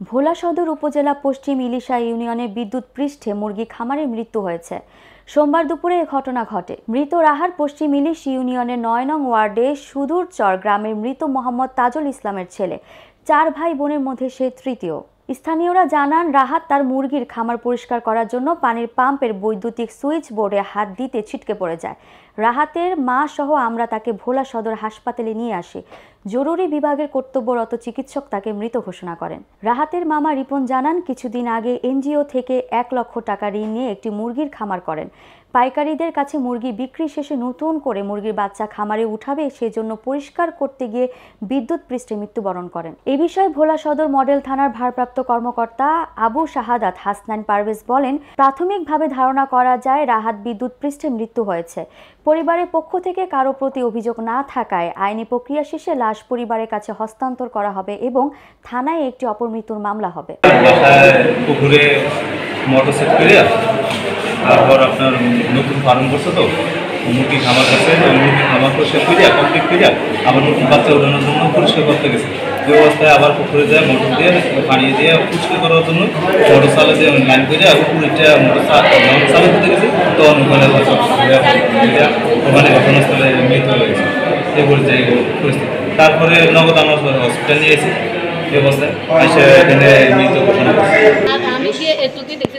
ভোলা সদর উপজেলা পশ্চিম ইলিশা ইউনিয়নের বিদ্যুৎ পৃষ্ঠে মুরগি খামারের মৃত্যু হয়েছে। সোমবার দুপুরে এ ঘটনা ঘটে। মৃত রাহার পশ্চিম ইলিশ ইউনিয়নের ৯ নং ওয়ার্ডে সুদূরচর গ্রামের মৃত মোহাম্মদ তাজুল ইসলামের ছেলে। ৪ ভাই বোনের মধ্যে সে তৃতীয়। স্থানীয়রা জানান, রাহাত তার মুরগির খামার পরিষ্কার করার জন্য পানির পাম্পের বৈদ্যুতিক সুইচ বোর্ডে হাত দিতে ছিটকে পড়ে যায়। রাহাতের মা সহ আমরা তাকে ভোলা সদর হাসপাতালে নিয়ে আসি। জরুরি বিভাগের কর্তব্যরত চিকিৎসক তাকে মৃত ঘোষণা করেন। রাহাতের মামা রিপন জানান, কিছুদিন আগে এনজিও থেকে ১ লক্ষ টাকা ঋণ নিয়ে একটি মুরগির খামার করেন। পাইকারীদের কাছে মুরগি বিক্রি শেষে নতুন করে মুরগির বাচ্চা খামারে উঠাবে সেজন্য পরিষ্কার করতে গিয়ে বিদ্যুৎ পৃষ্ঠে মৃত্যুবরণ করেন। এ বিষয়ে ভোলা সদর মডেল থানার ভারপ্রাপ্ত কর্মকর্তা আবু শাহাদাত হাসনান পারভেজ বলেন, প্রাথমিকভাবে ধারণা করা যায় রাহাত বিদ্যুৎ পৃষ্ঠে মৃত্যু হয়েছে। পরিবারের পক্ষ থেকে কারো প্রতি অভিযোগ না থাকায় আইনি প্রক্রিয়া শেষে লাশ পরিবারের কাছে হস্তান্তর করা হবে এবং থানায় একটি অপমৃত্যুর মামলা হবে। পুকুরে মোটর সেট করে তারপর আপনার নতুন ফার্ম করছে, তো মুরগি খামার করছে, মুরগি খামার করে শেষ করে কমপ্লিট করে আবার নতুন বাচ্চা ওঠানোর জন্য পরিষ্কার করতে গেছে। ওই অবস্থায় আবার পুকুরে যায় মোটর দিয়ে পানি দিয়ে পরিষ্কার করার জন্য মোটর চালে দিয়ে লাইন করে পুকুরটা মোটর চালে দিতে গেছে, তখন ওখানে ঘটনাস্থলে মৃত্যু হয়ে গেছে। এই পরিচয় পরিস্থিতি। তারপরে নগদ আমরা হসপিটাল নিয়ে এসেছি। এই অবস্থায় এসে এখানে মৃত্যু ঘোষণা করছে। আমি গিয়ে একটু দেখতে